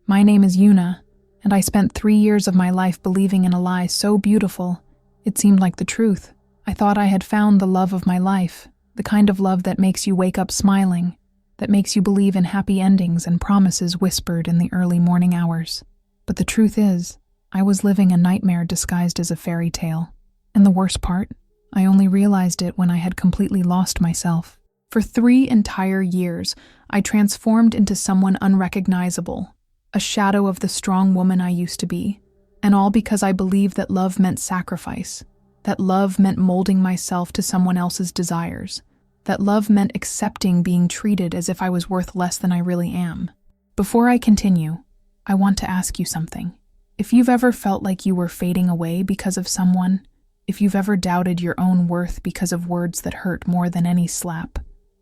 My name is Yuna, and I spent 3 years of my life believing in a lie so beautiful, it seemed like the truth. I thought I had found the love of my life, the kind of love that makes you wake up smiling, that makes you believe in happy endings and promises whispered in the early morning hours. But the truth is, I was living a nightmare disguised as a fairy tale. And the worst part, I only realized it when I had completely lost myself. For 3 entire years, I transformed into someone unrecognizable, a shadow of the strong woman I used to be, and all because I believed that love meant sacrifice, that love meant molding myself to someone else's desires, that love meant accepting being treated as if I was worth less than I really am. Before I continue, I want to ask you something. If you've ever felt like you were fading away because of someone, if you've ever doubted your own worth because of words that hurt more than any slap,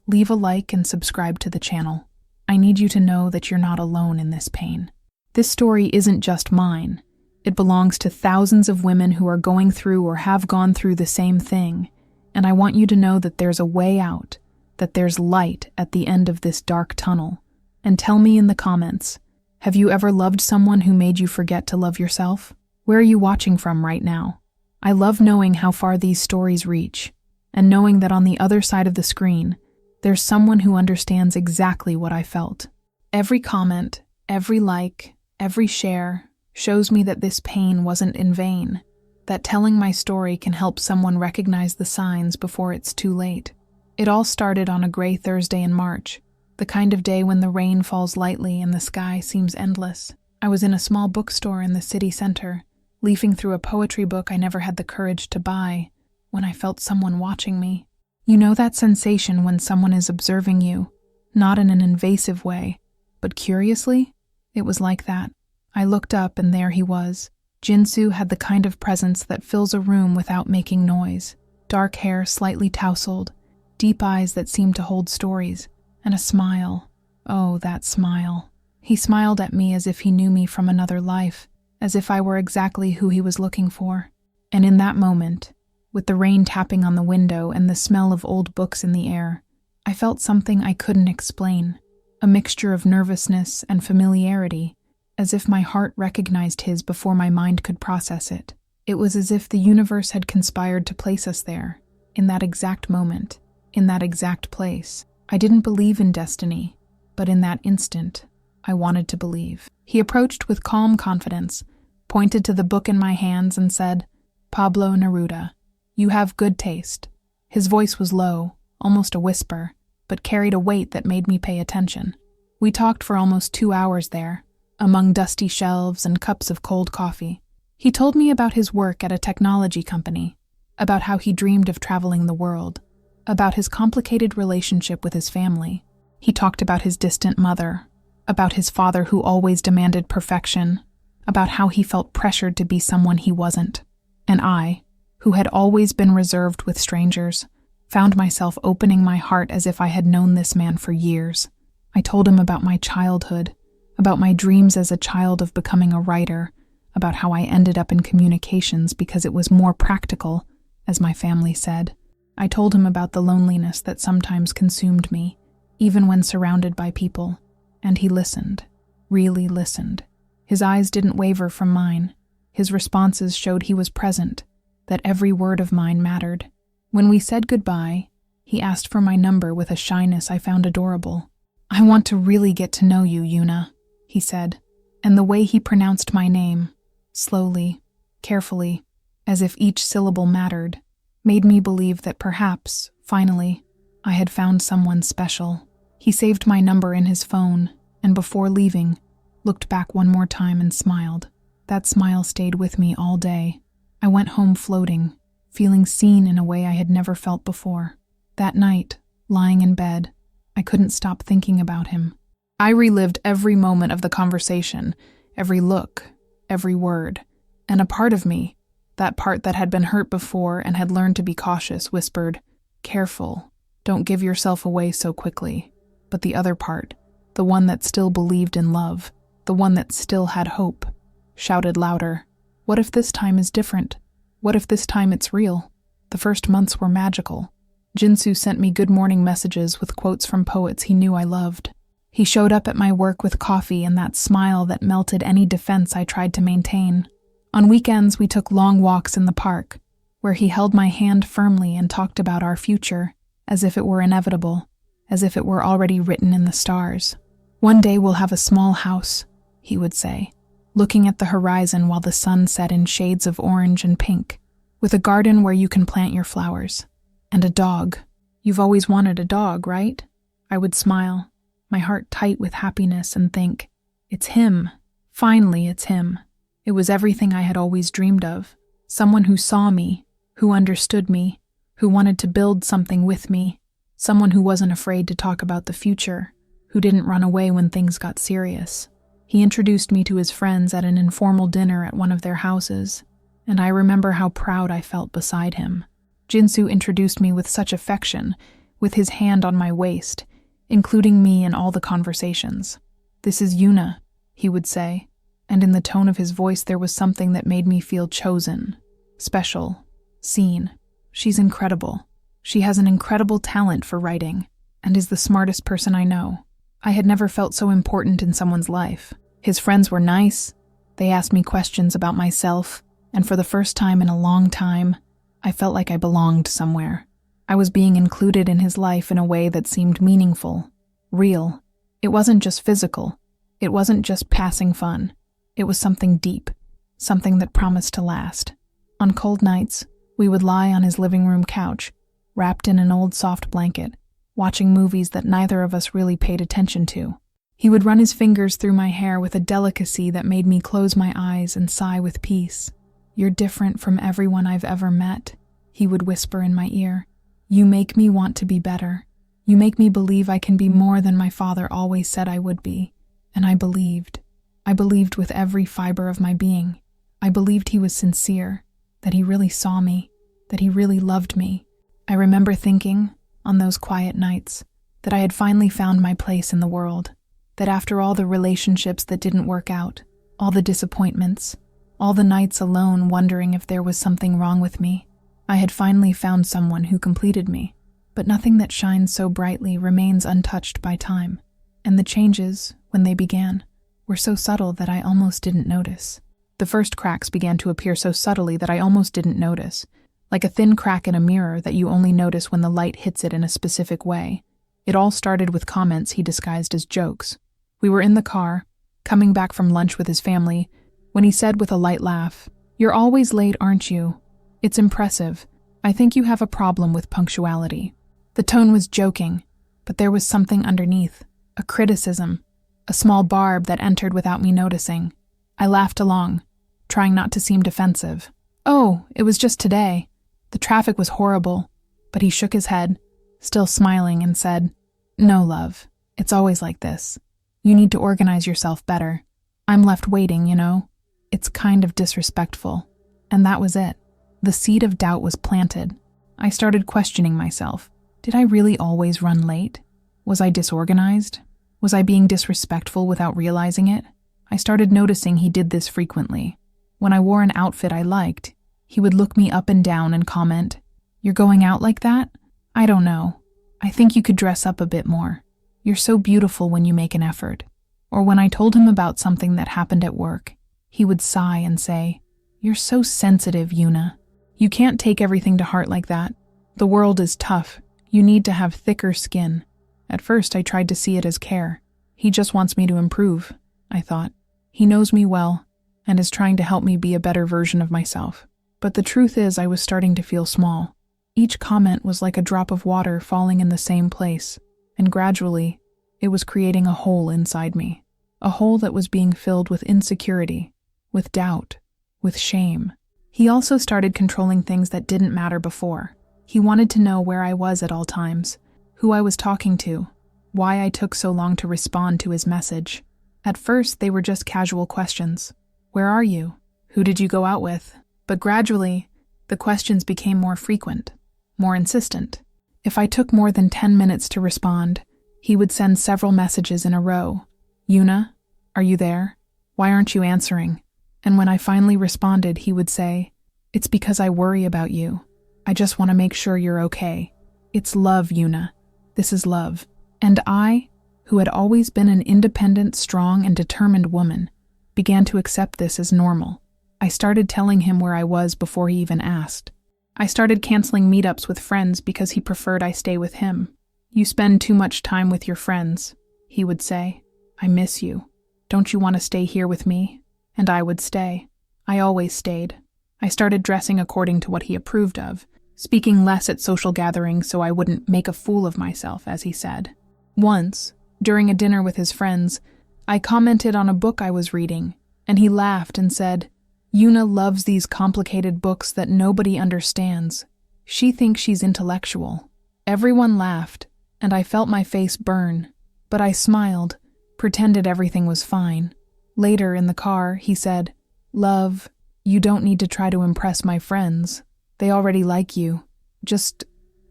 leave a like and subscribe to the channel. I need you to know that you're not alone in this pain. This story isn't just mine. It belongs to thousands of women who are going through or have gone through the same thing, and I want you to know that there's a way out, that there's light at the end of this dark tunnel. And tell me in the comments, have you ever loved someone who made you forget to love yourself? Where are you watching from right now? I love knowing how far these stories reach, and knowing that on the other side of the screen, there's someone who understands exactly what I felt. Every comment, every like, every share shows me that this pain wasn't in vain, that telling my story can help someone recognize the signs before it's too late. It all started on a gray Thursday in March, the kind of day when the rain falls lightly and the sky seems endless. I was in a small bookstore in the city center, leafing through a poetry book I never had the courage to buy, when I felt someone watching me. You know that sensation when someone is observing you, not in an invasive way, but curiously? It was like that. I looked up and there he was. Jinsu had the kind of presence that fills a room without making noise. Dark hair slightly tousled, deep eyes that seemed to hold stories, and a smile. Oh, that smile. He smiled at me as if he knew me from another life, as if I were exactly who he was looking for. And in that moment, with the rain tapping on the window and the smell of old books in the air, I felt something I couldn't explain, a mixture of nervousness and familiarity, as if my heart recognized his before my mind could process it. It was as if the universe had conspired to place us there, in that exact moment, in that exact place. I didn't believe in destiny, but in that instant, I wanted to believe. He approached with calm confidence, pointed to the book in my hands and said, "Pablo Neruda, you have good taste." His voice was low, almost a whisper, but carried a weight that made me pay attention. We talked for almost 2 hours there, among dusty shelves and cups of cold coffee. He told me about his work at a technology company, about how he dreamed of traveling the world, about his complicated relationship with his family. He talked about his distant mother, about his father who always demanded perfection, about how he felt pressured to be someone he wasn't. And I, who had always been reserved with strangers, found myself opening my heart as if I had known this man for years. I told him about my childhood, about my dreams as a child of becoming a writer, about how I ended up in communications because it was more practical, as my family said. I told him about the loneliness that sometimes consumed me, even when surrounded by people, and he listened, really listened. His eyes didn't waver from mine. His responses showed he was present, that every word of mine mattered. When we said goodbye, he asked for my number with a shyness I found adorable. "I want to really get to know you, Yuna," he said, and the way he pronounced my name, slowly, carefully, as if each syllable mattered, made me believe that perhaps, finally, I had found someone special. He saved my number in his phone, and before leaving, looked back one more time and smiled. That smile stayed with me all day. I went home floating, feeling seen in a way I had never felt before. That night, lying in bed, I couldn't stop thinking about him. I relived every moment of the conversation, every look, every word, and a part of me, that part that had been hurt before and had learned to be cautious, whispered, "Careful, don't give yourself away so quickly." But the other part, the one that still believed in love, the one that still had hope, shouted louder, "What if this time is different? What if this time it's real?" The first months were magical. Jinsu sent me good morning messages with quotes from poets he knew I loved. He showed up at my work with coffee and that smile that melted any defense I tried to maintain. On weekends, we took long walks in the park, where he held my hand firmly and talked about our future, as if it were inevitable, as if it were already written in the stars. "One day we'll have a small house," he would say, looking at the horizon while the sun set in shades of orange and pink, "with a garden where you can plant your flowers. And a dog. You've always wanted a dog, right?" I would smile, my heart tight with happiness, and think, it's him. Finally, it's him. It was everything I had always dreamed of. Someone who saw me, who understood me, who wanted to build something with me. Someone who wasn't afraid to talk about the future, who didn't run away when things got serious. He introduced me to his friends at an informal dinner at one of their houses, and I remember how proud I felt beside him. Jinsu introduced me with such affection, with his hand on my waist, including me in all the conversations. "This is Yuna," he would say, and in the tone of his voice there was something that made me feel chosen, special, seen. "She's incredible. She has an incredible talent for writing, and is the smartest person I know." I had never felt so important in someone's life. His friends were nice. They asked me questions about myself, and for the first time in a long time, I felt like I belonged somewhere. I was being included in his life in a way that seemed meaningful, real. It wasn't just physical. It wasn't just passing fun. It was something deep, something that promised to last. On cold nights, we would lie on his living room couch, wrapped in an old soft blanket, watching movies that neither of us really paid attention to. He would run his fingers through my hair with a delicacy that made me close my eyes and sigh with peace. "You're different from everyone I've ever met," he would whisper in my ear. "You make me want to be better. You make me believe I can be more than my father always said I would be." And I believed. I believed with every fiber of my being. I believed he was sincere, that he really saw me, that he really loved me. I remember thinking, on those quiet nights, that I had finally found my place in the world, that after all the relationships that didn't work out, all the disappointments, all the nights alone wondering if there was something wrong with me, I had finally found someone who completed me. But nothing that shines so brightly remains untouched by time, and the changes, when they began, were so subtle that I almost didn't notice. The first cracks began to appear so subtly that I almost didn't notice, like a thin crack in a mirror that you only notice when the light hits it in a specific way. It all started with comments he disguised as jokes. We were in the car, coming back from lunch with his family, when he said with a light laugh, "You're always late, aren't you? It's impressive. I think you have a problem with punctuality." The tone was joking, but there was something underneath, a criticism, a small barb that entered without me noticing. I laughed along, trying not to seem defensive. "Oh, it was just today. The traffic was horrible." But he shook his head, still smiling, and said, "No, love, it's always like this. You need to organize yourself better. I'm left waiting, you know. It's kind of disrespectful." And that was it. The seed of doubt was planted. I started questioning myself. Did I really always run late? Was I disorganized? Was I being disrespectful without realizing it? I started noticing he did this frequently. When I wore an outfit I liked, he would look me up and down and comment, "You're going out like that? I don't know. I think you could dress up a bit more. You're so beautiful when you make an effort." Or when I told him about something that happened at work, he would sigh and say, "You're so sensitive, Yuna. You can't take everything to heart like that. The world is tough. You need to have thicker skin." At first I tried to see it as care. He just wants me to improve, I thought. He knows me well and is trying to help me be a better version of myself. But the truth is I was starting to feel small. Each comment was like a drop of water falling in the same place, and gradually, it was creating a hole inside me. A hole that was being filled with insecurity, with doubt, with shame. He also started controlling things that didn't matter before. He wanted to know where I was at all times, who I was talking to, why I took so long to respond to his message. At first, they were just casual questions. "Where are you? Who did you go out with?" But gradually, the questions became more frequent, more insistent. If I took more than 10 minutes to respond, he would send several messages in a row. "Yuna, are you there? Why aren't you answering?" And when I finally responded, he would say, "It's because I worry about you. I just want to make sure you're okay. It's love, Yuna. This is love." And I, who had always been an independent, strong, and determined woman, began to accept this as normal. I started telling him where I was before he even asked. I started canceling meetups with friends because he preferred I stay with him. "You spend too much time with your friends," he would say. "I miss you. Don't you want to stay here with me?" And I would stay. I always stayed. I started dressing according to what he approved of, speaking less at social gatherings so I wouldn't make a fool of myself, as he said. Once, during a dinner with his friends, I commented on a book I was reading, and he laughed and said, "Yuna loves these complicated books that nobody understands. She thinks she's intellectual." Everyone laughed, and I felt my face burn, but I smiled, pretended everything was fine. Later in the car, he said, "Love, you don't need to try to impress my friends. They already like you. Just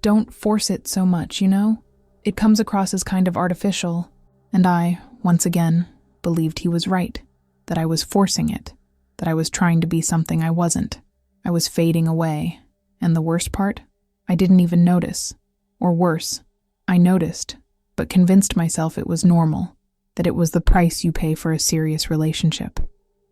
don't force it so much, you know? It comes across as kind of artificial." And I, once again, believed he was right, that I was forcing it, that I was trying to be something I wasn't. I was fading away, and the worst part? I didn't even notice. Or worse, I noticed, but convinced myself it was normal, that it was the price you pay for a serious relationship.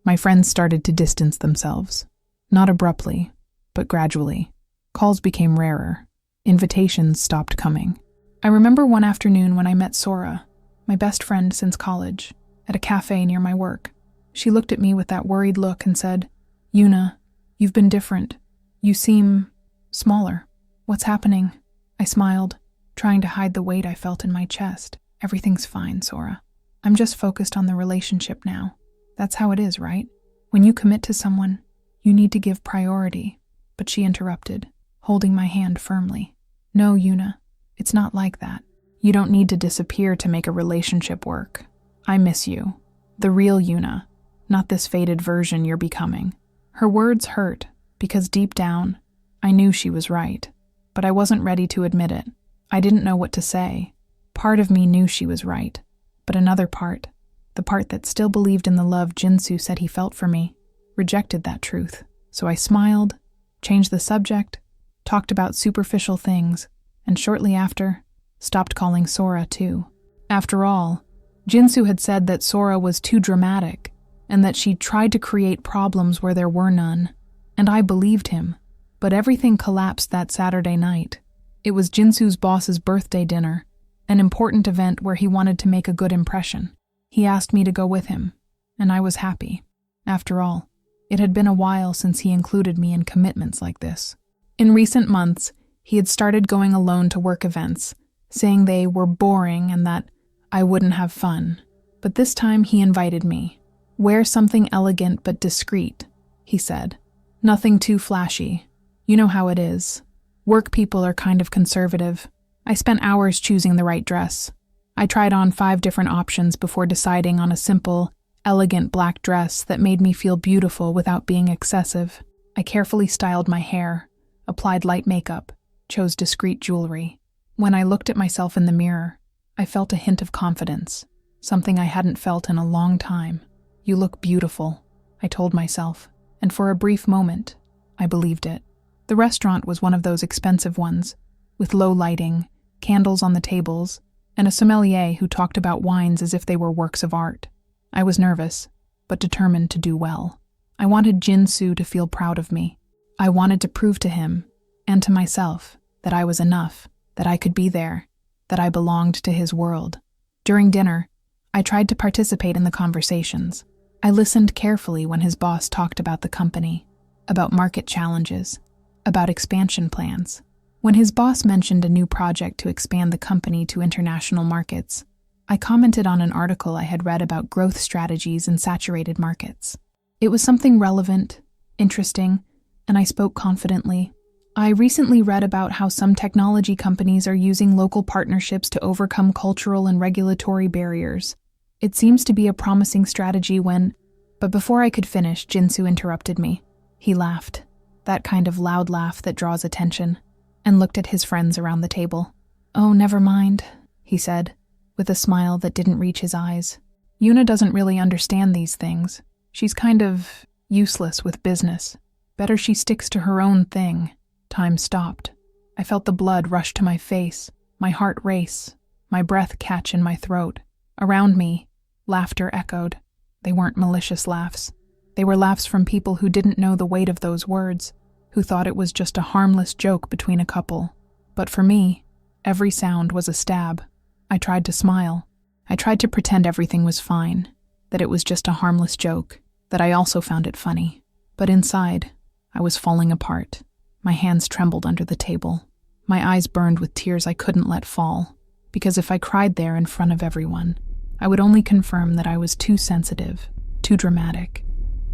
My friends started to distance themselves, not abruptly, but gradually. Calls became rarer. Invitations stopped coming. I remember one afternoon when I met Sora, my best friend since college, at a cafe near my work. She looked at me with that worried look and said, "Yuna, you've been different. You seem smaller. What's happening?" I smiled, trying to hide the weight I felt in my chest. "Everything's fine, Sora. I'm just focused on the relationship now. That's how it is, right? When you commit to someone, you need to give priority." But she interrupted, holding my hand firmly. "No, Yuna, it's not like that. You don't need to disappear to make a relationship work. I miss you. The real Yuna, not this faded version you're becoming." Her words hurt, because deep down, I knew she was right. But I wasn't ready to admit it. I didn't know what to say. Part of me knew she was right, but another part, the part that still believed in the love Jinsu said he felt for me, rejected that truth. So I smiled, changed the subject, talked about superficial things, and shortly after, stopped calling Sora too. After all, Jinsu had said that Sora was too dramatic, and that she tried to create problems where there were none. And I believed him. But everything collapsed that Saturday night. It was Jinsu's boss's birthday dinner, an important event where he wanted to make a good impression. He asked me to go with him, and I was happy. After all, it had been a while since he included me in commitments like this. In recent months, he had started going alone to work events, saying they were boring and that I wouldn't have fun. But this time he invited me. "Wear something elegant but discreet," he said. "Nothing too flashy. You know how it is. Work people are kind of conservative." I spent hours choosing the right dress. I tried on 5 different options before deciding on a simple, elegant black dress that made me feel beautiful without being excessive. I carefully styled my hair, applied light makeup, chose discreet jewelry. When I looked at myself in the mirror, I felt a hint of confidence, something I hadn't felt in a long time. "You look beautiful," I told myself, and for a brief moment, I believed it. The restaurant was one of those expensive ones, with low lighting, candles on the tables, and a sommelier who talked about wines as if they were works of art. I was nervous, but determined to do well. I wanted Jinsu to feel proud of me. I wanted to prove to him, and to myself, that I was enough, that I could be there, that I belonged to his world. During dinner, I tried to participate in the conversations. I listened carefully when his boss talked about the company, about market challenges, about expansion plans. When his boss mentioned a new project to expand the company to international markets, I commented on an article I had read about growth strategies in saturated markets. It was something relevant, interesting, and I spoke confidently. I recently read about how some technology companies are using local partnerships to overcome cultural and regulatory barriers. It seems to be a promising strategy but before I could finish, Jinsu interrupted me. He laughed, that kind of loud laugh that draws attention, and looked at his friends around the table. "Oh, never mind," he said, with a smile that didn't reach his eyes. "Yuna doesn't really understand these things. She's kind of useless with business. Better she sticks to her own thing." Time stopped. I felt the blood rush to my face, my heart race, my breath catch in my throat. Around me, laughter echoed. They weren't malicious laughs. They were laughs from people who didn't know the weight of those words, who thought it was just a harmless joke between a couple. But for me, every sound was a stab. I tried to smile. I tried to pretend everything was fine, that it was just a harmless joke, that I also found it funny. But inside, I was falling apart. My hands trembled under the table. My eyes burned with tears I couldn't let fall, because if I cried there in front of everyone, I would only confirm that I was too sensitive, too dramatic,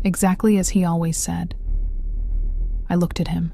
exactly as he always said. I looked at him,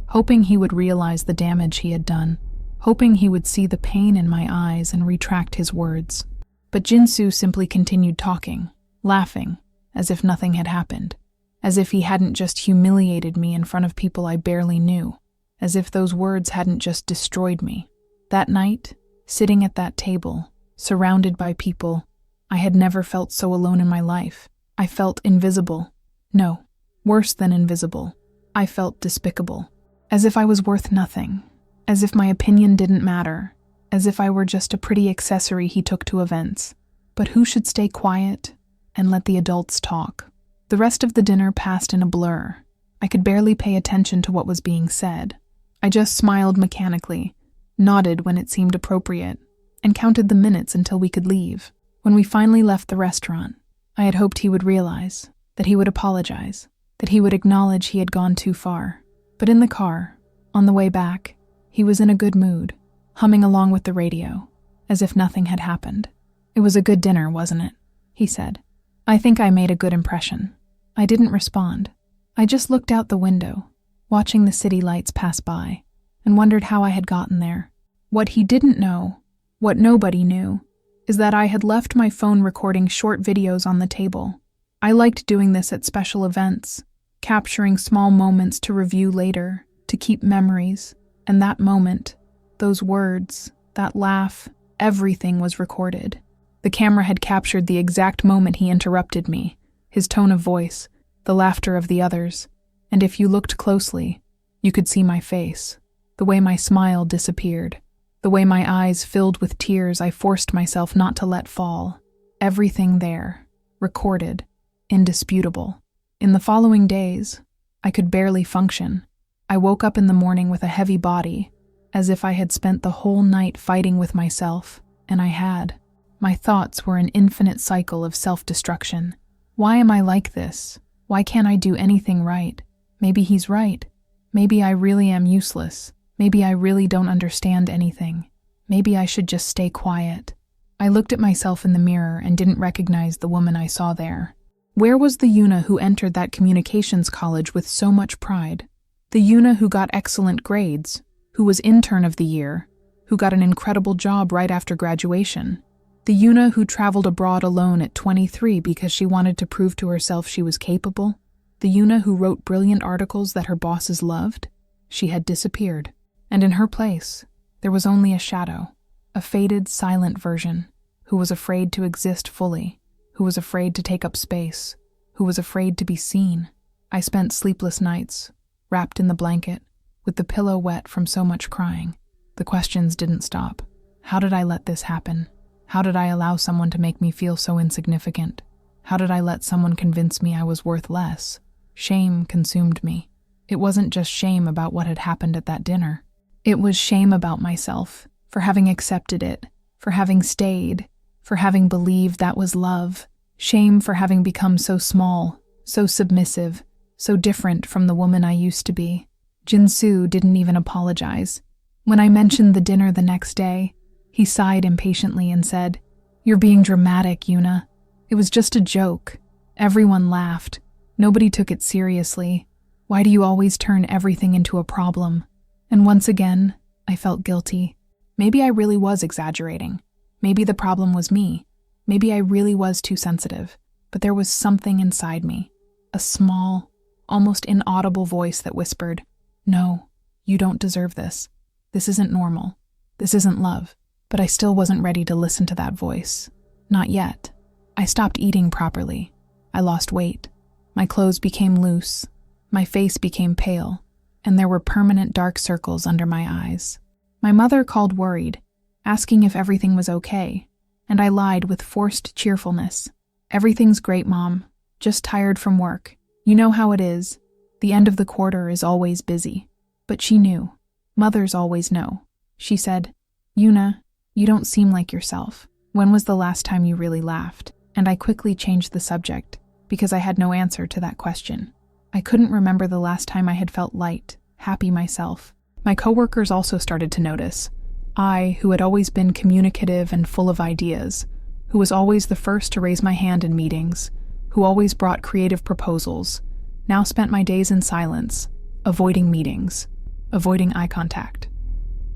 hoping he would realize the damage he had done, hoping he would see the pain in my eyes and retract his words. But Jinsu simply continued talking, laughing, as if nothing had happened, as if he hadn't just humiliated me in front of people I barely knew, as if those words hadn't just destroyed me. That night, sitting at that table, surrounded by people, I had never felt so alone in my life. I felt invisible. No, worse than invisible. I felt despicable. As if I was worth nothing. As if my opinion didn't matter. As if I were just a pretty accessory he took to events. But who should stay quiet and let the adults talk? The rest of the dinner passed in a blur. I could barely pay attention to what was being said. I just smiled mechanically, nodded when it seemed appropriate, and counted the minutes until we could leave. When we finally left the restaurant, I had hoped he would realize, that he would apologize, that he would acknowledge he had gone too far. But in the car, on the way back, he was in a good mood, humming along with the radio, as if nothing had happened. "It was a good dinner, wasn't it?" he said. I think I made a good impression. I didn't respond. I just looked out the window, watching the city lights pass by, and wondered how I had gotten there. What he didn't know, what nobody knew, is that I had left my phone recording short videos on the table. I liked doing this at special events, capturing small moments to review later, to keep memories. And that moment, those words, that laugh, everything was recorded. The camera had captured the exact moment he interrupted me, his tone of voice, the laughter of the others, and if you looked closely, you could see my face, the way my smile disappeared, the way my eyes filled with tears I forced myself not to let fall. Everything there, recorded, indisputable. In the following days, I could barely function. I woke up in the morning with a heavy body, as if I had spent the whole night fighting with myself, and I had. My thoughts were an infinite cycle of self-destruction. Why am I like this? Why can't I do anything right? Maybe he's right. Maybe I really am useless. Maybe I really don't understand anything. Maybe I should just stay quiet. I looked at myself in the mirror and didn't recognize the woman I saw there. Where was the Yuna who entered that communications college with so much pride? The Yuna who got excellent grades, who was intern of the year, who got an incredible job right after graduation. The Yuna who traveled abroad alone at 23 because she wanted to prove to herself she was capable. The Yuna who wrote brilliant articles that her bosses loved. She had disappeared. And in her place, there was only a shadow, a faded, silent version, who was afraid to exist fully, who was afraid to take up space, who was afraid to be seen. I spent sleepless nights, wrapped in the blanket, with the pillow wet from so much crying. The questions didn't stop. How did I let this happen? How did I allow someone to make me feel so insignificant? How did I let someone convince me I was worth less? Shame consumed me. It wasn't just shame about what had happened at that dinner. It was shame about myself, for having accepted it, for having stayed, for having believed that was love. Shame for having become so small, so submissive, so different from the woman I used to be. Jinsu didn't even apologize. When I mentioned the dinner the next day, he sighed impatiently and said, "You're being dramatic, Yuna. It was just a joke. Everyone laughed. Nobody took it seriously. Why do you always turn everything into a problem?" And once again, I felt guilty. Maybe I really was exaggerating. Maybe the problem was me. Maybe I really was too sensitive. But there was something inside me, a small, almost inaudible voice that whispered, "No, you don't deserve this. This isn't normal. This isn't love." But I still wasn't ready to listen to that voice. Not yet. I stopped eating properly. I lost weight. My clothes became loose. My face became pale, and there were permanent dark circles under my eyes. My mother called worried, asking if everything was okay. and I lied with forced cheerfulness. "Everything's great, Mom. Just tired from work. You know how it is. The end of the quarter is always busy." But she knew. Mothers always know. She said, "Yuna, you don't seem like yourself. When was the last time you really laughed?" And I quickly changed the subject, because I had no answer to that question. I couldn't remember the last time I had felt light, happy myself. My coworkers also started to notice. I, who had always been communicative and full of ideas, who was always the first to raise my hand in meetings, who always brought creative proposals, now spent my days in silence, avoiding meetings, avoiding eye contact.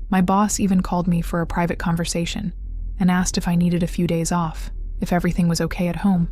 My boss even called me for a private conversation and asked if I needed a few days off, if everything was okay at home.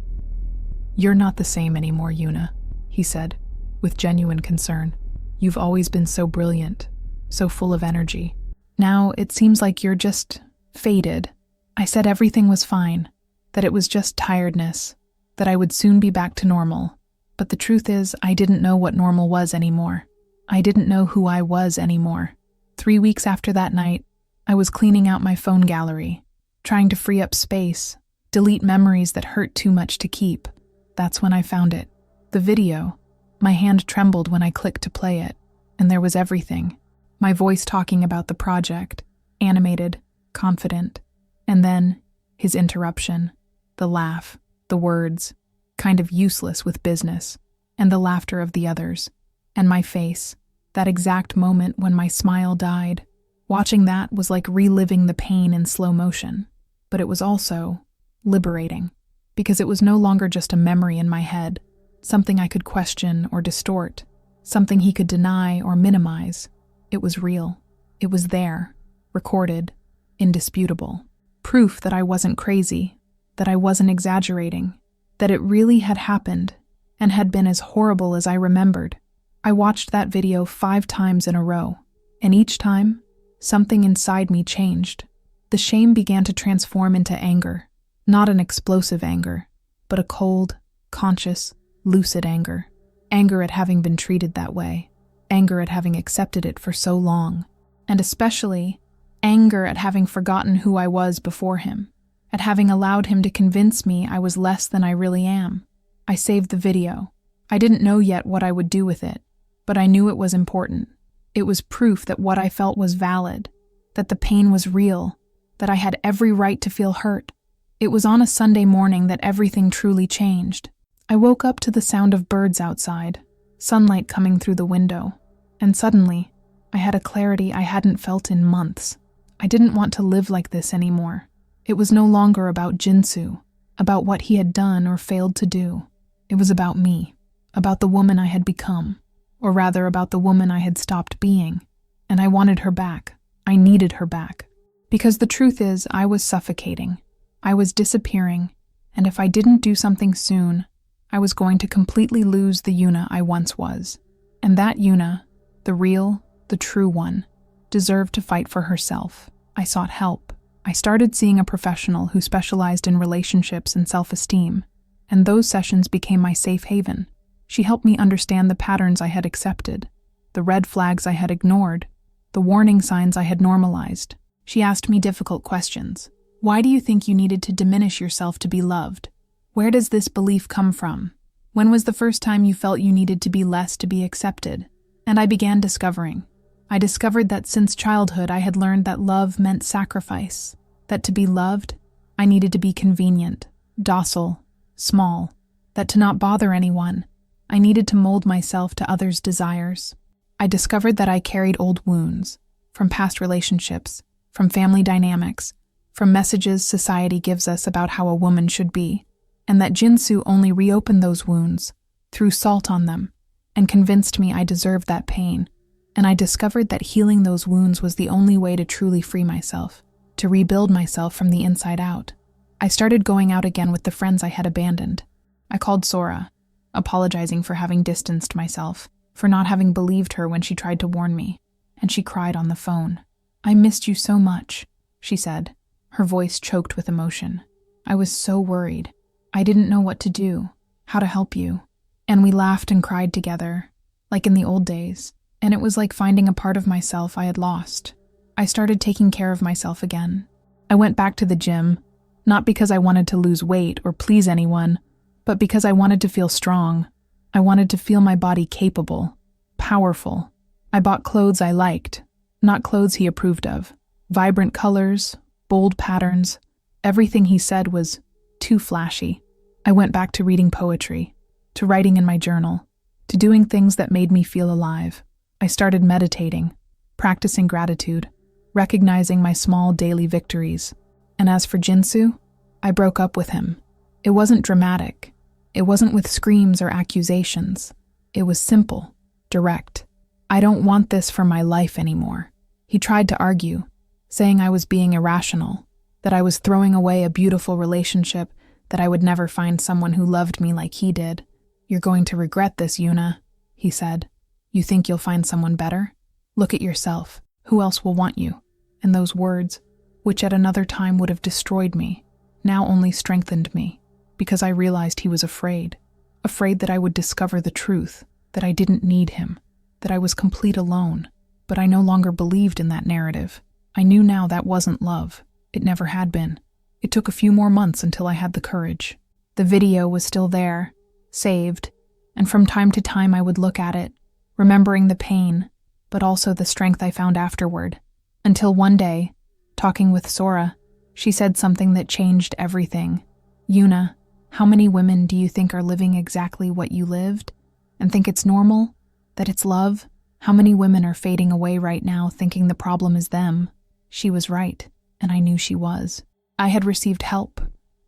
"You're not the same anymore, Yuna," he said, with genuine concern. "You've always been so brilliant, so full of energy. Now it seems like you're just faded." I said everything was fine, that it was just tiredness, that I would soon be back to normal. But the truth is, I didn't know what normal was anymore. I didn't know who I was anymore. 3 weeks after that night, I was cleaning out my phone gallery, trying to free up space, delete memories that hurt too much to keep. That's when I found it. The video. My hand trembled when I clicked to play it, and there was everything. My voice talking about the project, animated, confident. And then, his interruption, the laugh, the words, kind of useless with business, and the laughter of the others, and my face, that exact moment when my smile died. Watching that was like reliving the pain in slow motion, but it was also liberating, because it was no longer just a memory in my head, something I could question or distort, something he could deny or minimize. It was real. It was there, recorded, indisputable. Proof that I wasn't crazy, that I wasn't exaggerating, that it really had happened and had been as horrible as I remembered. I watched that video 5 times in a row, and each time, something inside me changed. The shame began to transform into anger, not an explosive anger, but a cold, conscious, lucid anger. Anger at having been treated that way, anger at having accepted it for so long, and especially anger at having forgotten who I was before him, at having allowed him to convince me I was less than I really am. I saved the video. I didn't know yet what I would do with it, but I knew it was important. It was proof that what I felt was valid, that the pain was real, that I had every right to feel hurt. It was on a Sunday morning that everything truly changed. I woke up to the sound of birds outside, sunlight coming through the window, and suddenly, I had a clarity I hadn't felt in months. I didn't want to live like this anymore. It was no longer about Jinsu, about what he had done or failed to do. It was about me, about the woman I had become, or rather about the woman I had stopped being. And I wanted her back. I needed her back. Because the truth is, I was suffocating. I was disappearing, and if I didn't do something soon, I was going to completely lose the Yuna I once was. And that Yuna, the real, the true one, deserved to fight for herself. I sought help. I started seeing a professional who specialized in relationships and self-esteem, and those sessions became my safe haven. She helped me understand the patterns I had accepted, the red flags I had ignored, the warning signs I had normalized. She asked me difficult questions. Why do you think you needed to diminish yourself to be loved? Where does this belief come from? When was the first time you felt you needed to be less to be accepted? And I began discovering. I discovered that since childhood I had learned that love meant sacrifice, that to be loved, I needed to be convenient, docile, small, that to not bother anyone, I needed to mold myself to others' desires. I discovered that I carried old wounds, from past relationships, from family dynamics, from messages society gives us about how a woman should be, and that Jinsu only reopened those wounds, threw salt on them, and convinced me I deserved that pain. And I discovered that healing those wounds was the only way to truly free myself, to rebuild myself from the inside out. I started going out again with the friends I had abandoned. I called Sora, apologizing for having distanced myself, for not having believed her when she tried to warn me, and she cried on the phone. "I missed you so much," she said, her voice choked with emotion. "I was so worried. I didn't know what to do, how to help you." And we laughed and cried together, like in the old days, and it was like finding a part of myself I had lost. I started taking care of myself again. I went back to the gym, Not because I wanted to lose weight or please anyone, but because I wanted to feel strong. I wanted to feel my body capable, powerful. I bought clothes I liked, not clothes he approved of. Vibrant colors, bold patterns. Everything he said was too flashy. I went back to reading poetry, to writing in my journal, to doing things that made me feel alive. I started meditating, practicing gratitude, recognizing my small daily victories. And as for Jinsu, I broke up with him. It wasn't dramatic. It wasn't with screams or accusations. It was simple, direct. I don't want this for my life anymore. He tried to argue, saying I was being irrational, that I was throwing away a beautiful relationship, that I would never find someone who loved me like he did. You're going to regret this, Yuna, he said. You think you'll find someone better? Look at yourself. Who else will want you? And those words, which at another time would have destroyed me, now only strengthened me, because I realized he was afraid that I would discover the truth, that I didn't need him, that I was complete alone. But I no longer believed in that narrative. I knew now that wasn't love. It never had been. It took a few more months until I had the courage. The video was still there, saved, and from time to time I would look at it, remembering the pain, but also the strength I found afterward. Until one day, talking with Sora, she said something that changed everything. Yuna, how many women do you think are living exactly what you lived? And think it's normal? That it's love? How many women are fading away right now thinking the problem is them? She was right, and I knew she was. I had received help.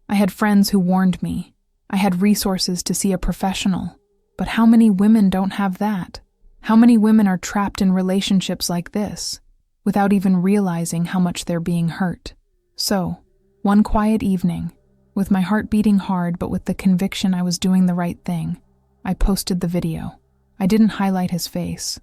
I had friends who warned me. I had resources to see a professional. But how many women don't have that? How many women are trapped in relationships like this, without even realizing how much they're being hurt? So, one quiet evening, with my heart beating hard but with the conviction I was doing the right thing, I posted the video. I didn't highlight his face.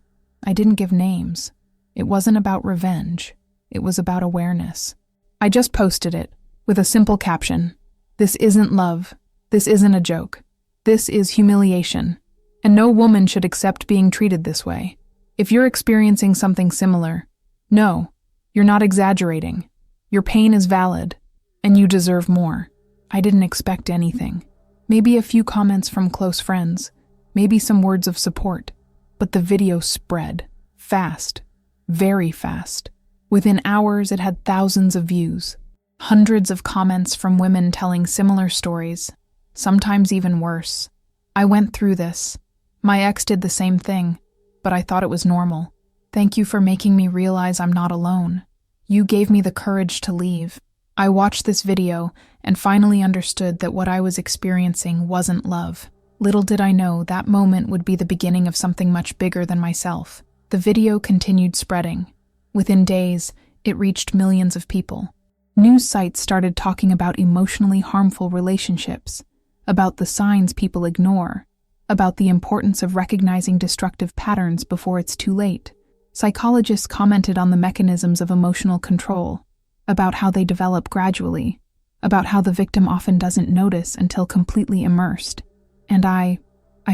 I didn't give names. It wasn't about revenge. It was about awareness. I just posted it, with a simple caption. This isn't love. This isn't a joke. This is humiliation. And no woman should accept being treated this way. If you're experiencing something similar, no, you're not exaggerating. Your pain is valid, and you deserve more. I didn't expect anything. Maybe a few comments from close friends, maybe some words of support. But the video spread, fast, very fast. Within hours, it had thousands of views, hundreds of comments from women telling similar stories, sometimes even worse. I went through this. My ex did the same thing, but I thought it was normal. Thank you for making me realize I'm not alone. You gave me the courage to leave. I watched this video and finally understood that what I was experiencing wasn't love. Little did I know that moment would be the beginning of something much bigger than myself. The video continued spreading. Within days, it reached millions of people. News sites started talking about emotionally harmful relationships, about the signs people ignore, about the importance of recognizing destructive patterns before it's too late. Psychologists commented on the mechanisms of emotional control, about how they develop gradually, about how the victim often doesn't notice until completely immersed. And I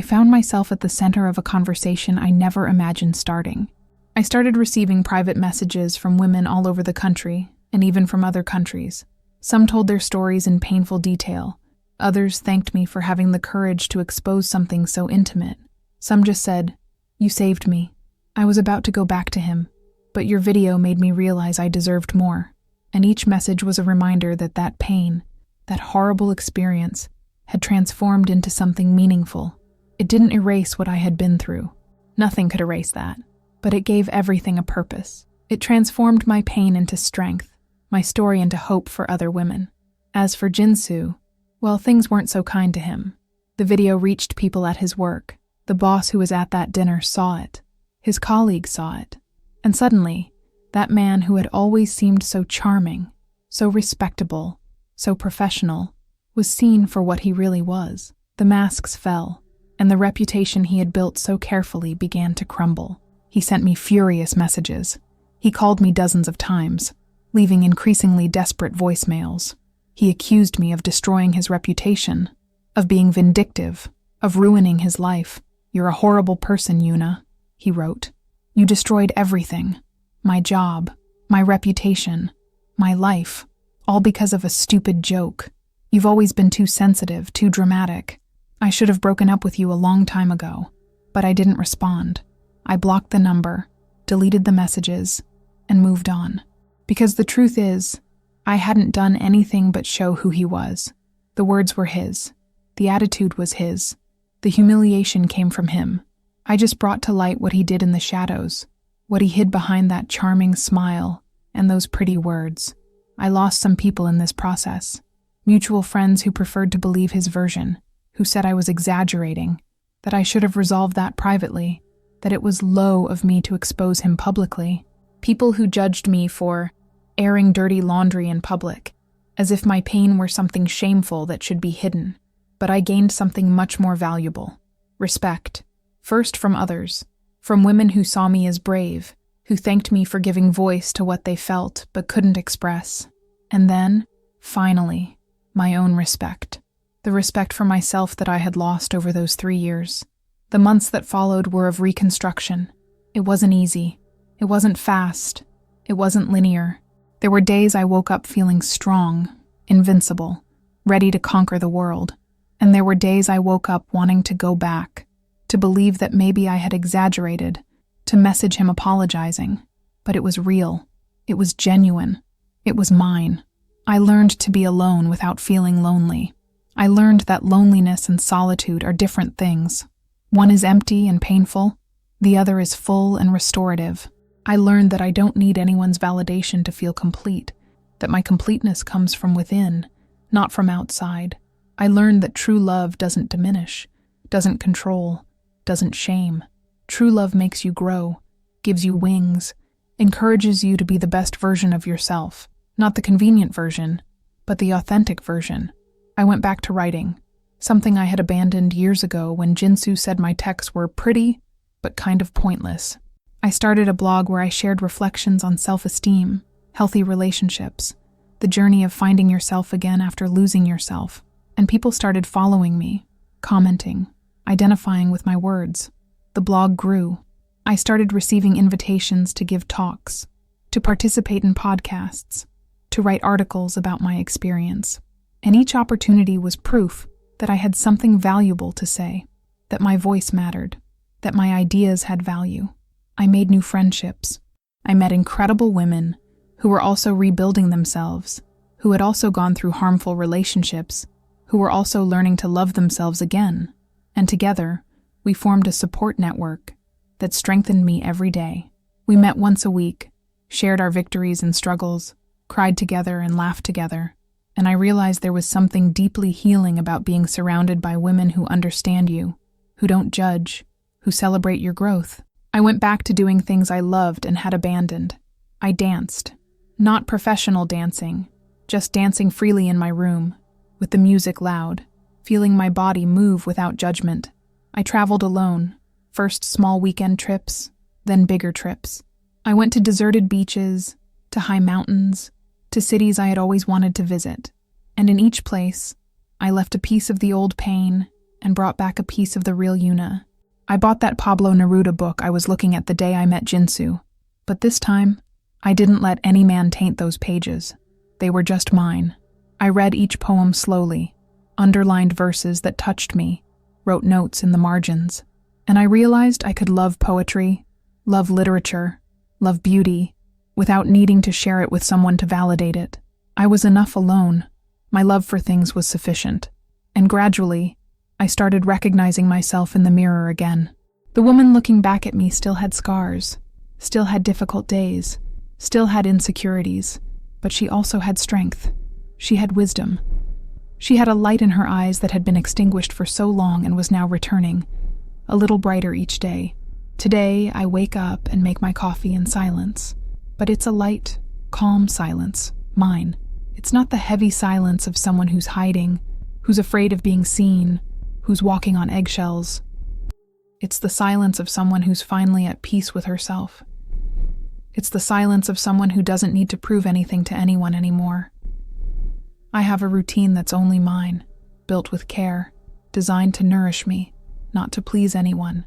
found myself at the center of a conversation I never imagined starting. I started receiving private messages from women all over the country, and even from other countries. Some told their stories in painful detail. Others thanked me for having the courage to expose something so intimate. Some just said, "You saved me. I was about to go back to him, but your video made me realize I deserved more." And each message was a reminder that that pain, that horrible experience, had transformed into something meaningful. It didn't erase what I had been through. Nothing could erase that. But it gave everything a purpose. It transformed my pain into strength, my story into hope for other women. As for Jinsu, well, things weren't so kind to him. The video reached people at his work. The boss who was at that dinner saw it. His colleagues saw it. And suddenly, that man who had always seemed so charming, so respectable, so professional, was seen for what he really was. The masks fell, and the reputation he had built so carefully began to crumble. He sent me furious messages. He called me dozens of times, leaving increasingly desperate voicemails. He accused me of destroying his reputation, of being vindictive, of ruining his life. "You're a horrible person, Yuna," he wrote. "You destroyed everything. My job, my reputation, my life, All because of a stupid joke. You've always been too sensitive, too dramatic. I should have broken up with you a long time ago, but I didn't respond. I blocked the number, deleted the messages, and moved on. Because the truth is, I hadn't done anything but show who he was. The words were his. The attitude was his. The humiliation came from him. I just brought to light what he did in the shadows, what he hid behind that charming smile and those pretty words. I lost some people in this process. Mutual friends who preferred to believe his version, who said I was exaggerating, that I should have resolved that privately, that it was low of me to expose him publicly. People who judged me for airing dirty laundry in public, as if my pain were something shameful that should be hidden. But I gained something much more valuable. Respect. First from others, from women who saw me as brave, who thanked me for giving voice to what they felt but couldn't express. And then, finally, my own respect. The respect for myself that I had lost over those 3 years. The months that followed were of reconstruction. It wasn't easy. It wasn't fast. It wasn't linear. There were days I woke up feeling strong, invincible, ready to conquer the world. And there were days I woke up wanting to go back, to believe that maybe I had exaggerated, to message him apologizing. But it was real. It was genuine. It was mine. I learned to be alone without feeling lonely. I learned that loneliness and solitude are different things. One is empty and painful. The other is full and restorative. I learned that I don't need anyone's validation to feel complete, that my completeness comes from within, not from outside. I learned that true love doesn't diminish, doesn't control, doesn't shame. True love makes you grow, gives you wings, encourages you to be the best version of yourself. Not the convenient version, but the authentic version. I went back to writing, something I had abandoned years ago when Jinsu said my texts were pretty, but kind of pointless. I started a blog where I shared reflections on self-esteem, healthy relationships, the journey of finding yourself again after losing yourself. And people started following me, commenting, identifying with my words. The blog grew. I started receiving invitations to give talks, to participate in podcasts, to write articles about my experience. And each opportunity was proof that I had something valuable to say, that my voice mattered, that my ideas had value. I made new friendships. I met incredible women who were also rebuilding themselves, who had also gone through harmful relationships, who were also learning to love themselves again. And together, we formed a support network that strengthened me every day. We met once a week, shared our victories and struggles, cried together and laughed together. And I realized there was something deeply healing about being surrounded by women who understand you, who don't judge, who celebrate your growth. I went back to doing things I loved and had abandoned. I danced. Not professional dancing, just dancing freely in my room, with the music loud, feeling my body move without judgment. I traveled alone, first small weekend trips, then bigger trips. I went to deserted beaches, to high mountains, to cities I had always wanted to visit. And in each place, I left a piece of the old pain and brought back a piece of the real Yuna. I bought that Pablo Neruda book I was looking at the day I met Jinsu. But this time, I didn't let any man taint those pages. They were just mine. I read each poem slowly, underlined verses that touched me, wrote notes in the margins. And I realized I could love poetry, love literature, love beauty, without needing to share it with someone to validate it. I was enough alone. My love for things was sufficient. And gradually, I started recognizing myself in the mirror again. The woman looking back at me still had scars, still had difficult days, still had insecurities, but she also had strength. She had wisdom. She had a light in her eyes that had been extinguished for so long and was now returning, a little brighter each day. Today, I wake up and make my coffee in silence. But it's a light, calm silence, mine. It's not the heavy silence of someone who's hiding, who's afraid of being seen, who's walking on eggshells. It's the silence of someone who's finally at peace with herself. It's the silence of someone who doesn't need to prove anything to anyone anymore. I have a routine that's only mine, built with care, designed to nourish me, not to please anyone.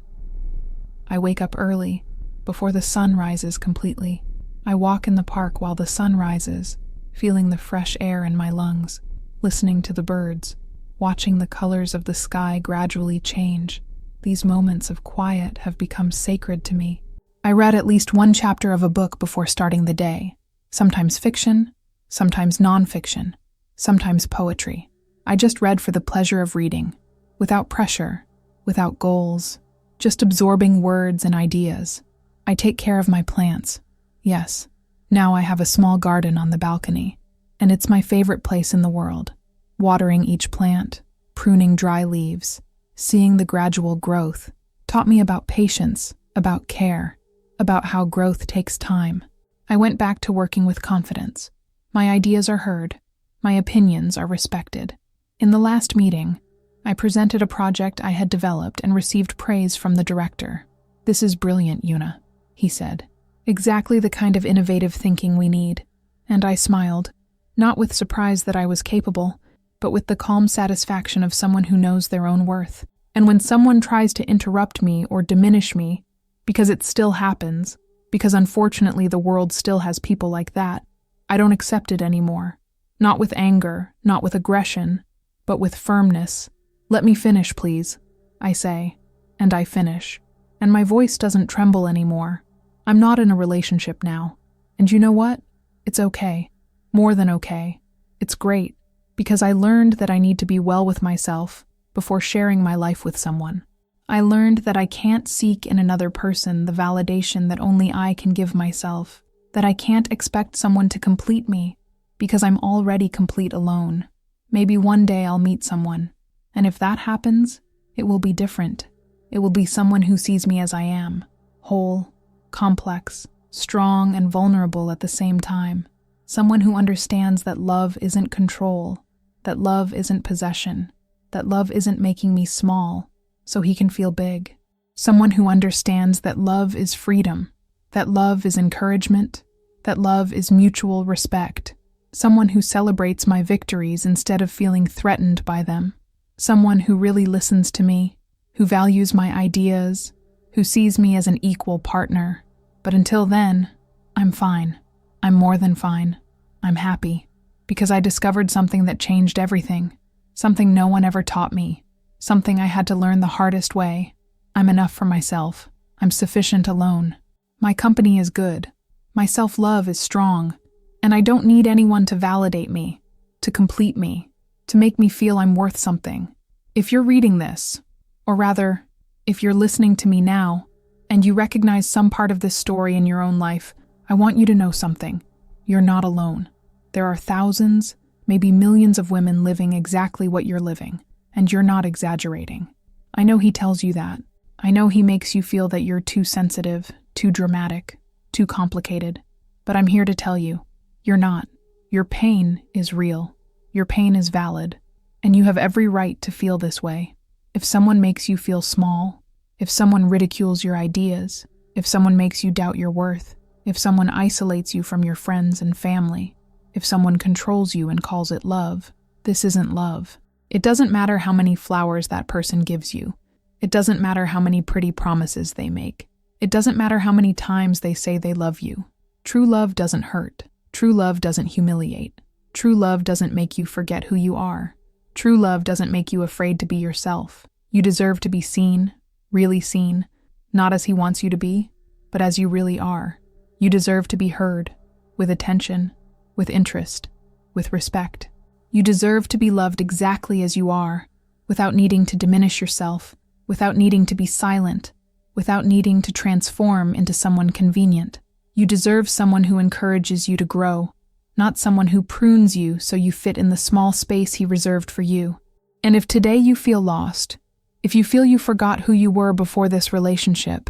I wake up early, before the sun rises completely. I walk in the park while the sun rises, feeling the fresh air in my lungs, listening to the birds, watching the colors of the sky gradually change. These moments of quiet have become sacred to me. I read at least one chapter of a book before starting the day, sometimes fiction, sometimes nonfiction, sometimes poetry. I just read for the pleasure of reading, without pressure, without goals, just absorbing words and ideas. I take care of my plants. Yes, now I have a small garden on the balcony, and it's my favorite place in the world. Watering each plant, pruning dry leaves, seeing the gradual growth, taught me about patience, about care, about how growth takes time. I went back to working with confidence. My ideas are heard. My opinions are respected. In the last meeting, I presented a project I had developed and received praise from the director. "This is brilliant, Yuna," he said. "Exactly the kind of innovative thinking we need." And I smiled, not with surprise that I was capable, but with the calm satisfaction of someone who knows their own worth. And when someone tries to interrupt me or diminish me, because it still happens, because unfortunately the world still has people like that, I don't accept it anymore. Not with anger, not with aggression, but with firmness. "Let me finish, please," I say, and I finish. And my voice doesn't tremble anymore. I'm not in a relationship now. And you know what? It's okay. More than okay. It's great. Because I learned that I need to be well with myself before sharing my life with someone. I learned that I can't seek in another person the validation that only I can give myself, that I can't expect someone to complete me because I'm already complete alone. Maybe one day I'll meet someone, and if that happens, it will be different. It will be someone who sees me as I am, whole, complex, strong, and vulnerable at the same time. Someone who understands that love isn't control, that love isn't possession, that love isn't making me small so he can feel big. Someone who understands that love is freedom, that love is encouragement, that love is mutual respect. Someone who celebrates my victories instead of feeling threatened by them. Someone who really listens to me, who values my ideas, who sees me as an equal partner. But until then, I'm fine. I'm more than fine. I'm happy. Because I discovered something that changed everything. Something no one ever taught me. Something I had to learn the hardest way. I'm enough for myself. I'm sufficient alone. My company is good. My self-love is strong. And I don't need anyone to validate me, to complete me, to make me feel I'm worth something. If you're reading this, or rather, if you're listening to me now, and you recognize some part of this story in your own life, I want you to know something. You're not alone. There are thousands, maybe millions of women living exactly what you're living, and you're not exaggerating. I know he tells you that. I know he makes you feel that you're too sensitive, too dramatic, too complicated. But I'm here to tell you, you're not. Your pain is real. Your pain is valid. And you have every right to feel this way. If someone makes you feel small, if someone ridicules your ideas, if someone makes you doubt your worth, if someone isolates you from your friends and family, if someone controls you and calls it love, this isn't love. It doesn't matter how many flowers that person gives you. It doesn't matter how many pretty promises they make. It doesn't matter how many times they say they love you. True love doesn't hurt. True love doesn't humiliate. True love doesn't make you forget who you are. True love doesn't make you afraid to be yourself. You deserve to be seen, really seen, not as he wants you to be, but as you really are. You deserve to be heard, with attention, with interest, with respect. You deserve to be loved exactly as you are, without needing to diminish yourself, without needing to be silent, without needing to transform into someone convenient. You deserve someone who encourages you to grow, not someone who prunes you so you fit in the small space he reserved for you. And if today you feel lost, if you feel you forgot who you were before this relationship,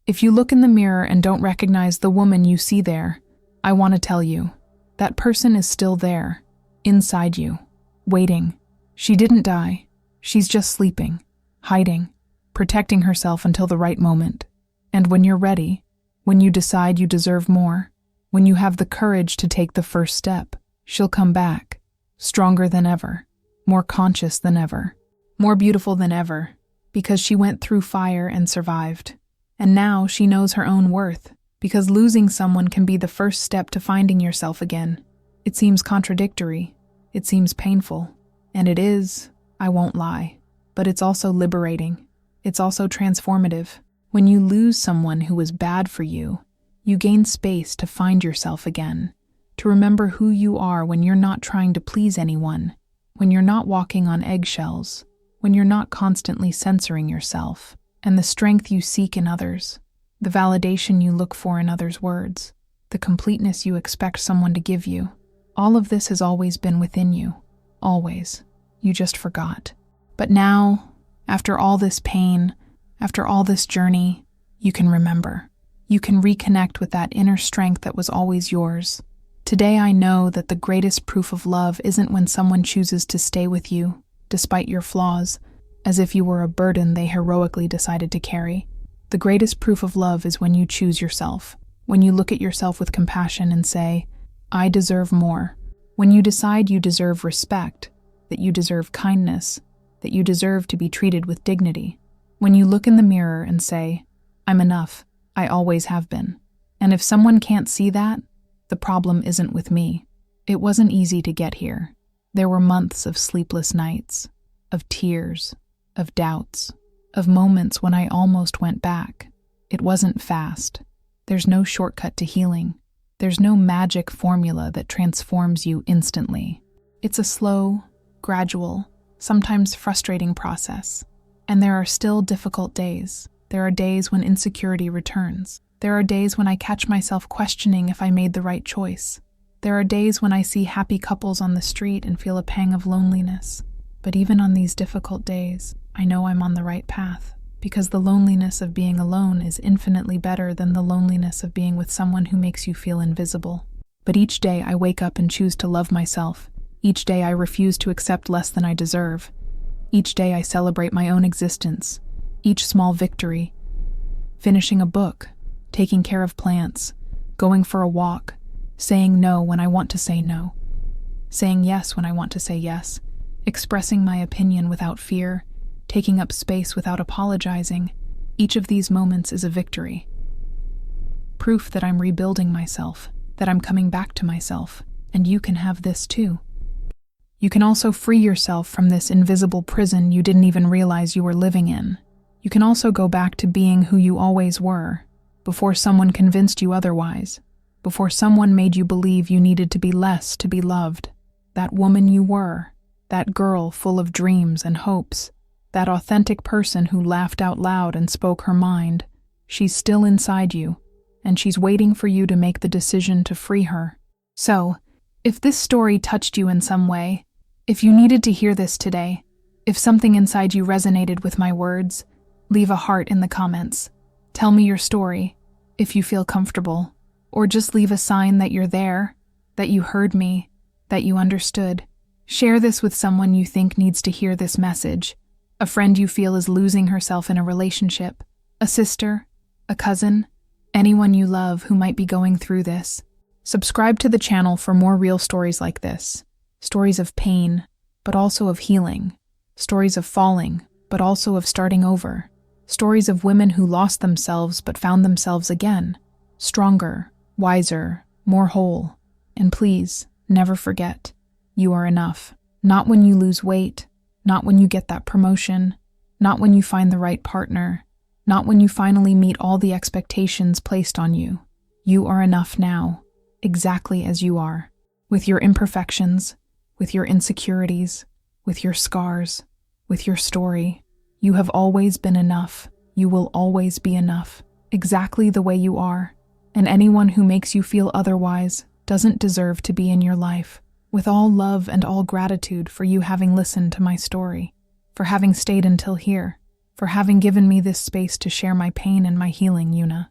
if you look in the mirror and don't recognize the woman you see there, I want to tell you, that person is still there, inside you, waiting. She didn't die. She's just sleeping, hiding, protecting herself until the right moment. And when you're ready, when you decide you deserve more, when you have the courage to take the first step, she'll come back, stronger than ever, more conscious than ever, more beautiful than ever, because she went through fire and survived. And now she knows her own worth, because losing someone can be the first step to finding yourself again. It seems contradictory. It seems painful. And it is, I won't lie. But it's also liberating. It's also transformative. When you lose someone who was bad for you, you gain space to find yourself again, to remember who you are when you're not trying to please anyone, when you're not walking on eggshells, when you're not constantly censoring yourself, and the strength you seek in others, the validation you look for in others' words, the completeness you expect someone to give you. All of this has always been within you. Always. You just forgot. But now, after all this pain, after all this journey, you can remember. You can reconnect with that inner strength that was always yours. Today I know that the greatest proof of love isn't when someone chooses to stay with you, despite your flaws, as if you were a burden they heroically decided to carry. The greatest proof of love is when you choose yourself, when you look at yourself with compassion and say, I deserve more. When you decide you deserve respect, that you deserve kindness, that you deserve to be treated with dignity. When you look in the mirror and say, I'm enough, I always have been. And if someone can't see that, the problem isn't with me. It wasn't easy to get here. There were months of sleepless nights, of tears, of doubts, of moments when I almost went back. It wasn't fast. There's no shortcut to healing. There's no magic formula that transforms you instantly. It's a slow, gradual, sometimes frustrating process. And there are still difficult days. There are days when insecurity returns. There are days when I catch myself questioning if I made the right choice. There are days when I see happy couples on the street and feel a pang of loneliness. But even on these difficult days, I know I'm on the right path, because the loneliness of being alone is infinitely better than the loneliness of being with someone who makes you feel invisible. But each day I wake up and choose to love myself. Each day I refuse to accept less than I deserve. Each day I celebrate my own existence, each small victory. Finishing a book, taking care of plants, going for a walk, saying no when I want to say no, saying yes when I want to say yes, expressing my opinion without fear, taking up space without apologizing. Each of these moments is a victory. Proof that I'm rebuilding myself, that I'm coming back to myself, and you can have this too. You can also free yourself from this invisible prison you didn't even realize you were living in. You can also go back to being who you always were, before someone convinced you otherwise, before someone made you believe you needed to be less to be loved. That woman you were, that girl full of dreams and hopes, that authentic person who laughed out loud and spoke her mind, she's still inside you, and she's waiting for you to make the decision to free her. So, if this story touched you in some way, if you needed to hear this today, if something inside you resonated with my words, leave a heart in the comments. Tell me your story, if you feel comfortable, or just leave a sign that you're there, that you heard me, that you understood. Share this with someone you think needs to hear this message, a friend you feel is losing herself in a relationship, a sister, a cousin, anyone you love who might be going through this. Subscribe to the channel for more real stories like this. Stories of pain, but also of healing. Stories of falling, but also of starting over. Stories of women who lost themselves but found themselves again. Stronger, wiser, more whole. And please, never forget, you are enough. Not when you lose weight, not when you get that promotion, not when you find the right partner, not when you finally meet all the expectations placed on you. You are enough now, exactly as you are, with your imperfections, with your insecurities, with your scars, with your story. You have always been enough. You will always be enough, exactly the way you are. And anyone who makes you feel otherwise doesn't deserve to be in your life. With all love and all gratitude for you having listened to my story, for having stayed until here, for having given me this space to share my pain and my healing, Yuna.